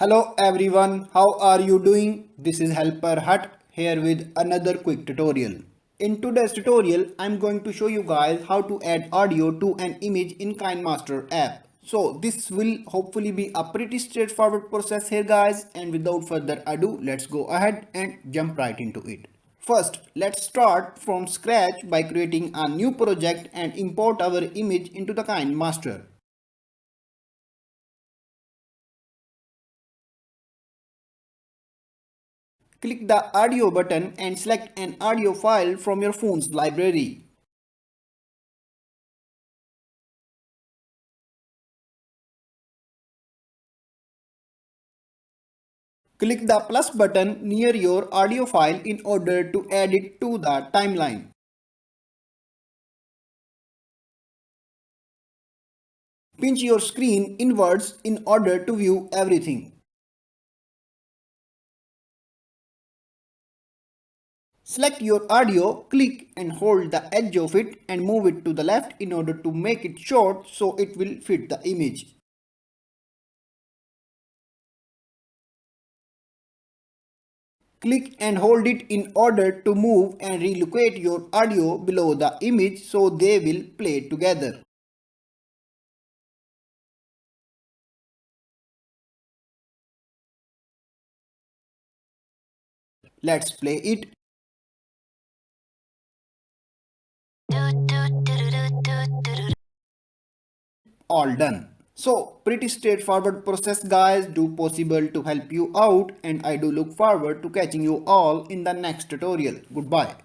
Hello everyone, how are you doing? This is Helper Hut here with another quick tutorial. In today's tutorial, I'm going to show you guys how to add audio to an image in KineMaster app. So this will hopefully be a pretty straightforward process here guys, and without further ado, let's go ahead and jump right into it. First, let's start from scratch by creating a new project and import our image into the KineMaster. Click the audio button and select an audio file from your phone's library. Click the plus button near your audio file in order to add it to the timeline. Pinch your screen inwards in order to view everything. Select your audio, click and hold the edge of it and move it to the left in order to make it short so it will fit the image. Click and hold it in order to move and relocate your audio below the image so they will play together. Let's play it. All done. So pretty straightforward process guys, do possible to help you out, and I do look forward to catching you all in the next tutorial. Goodbye.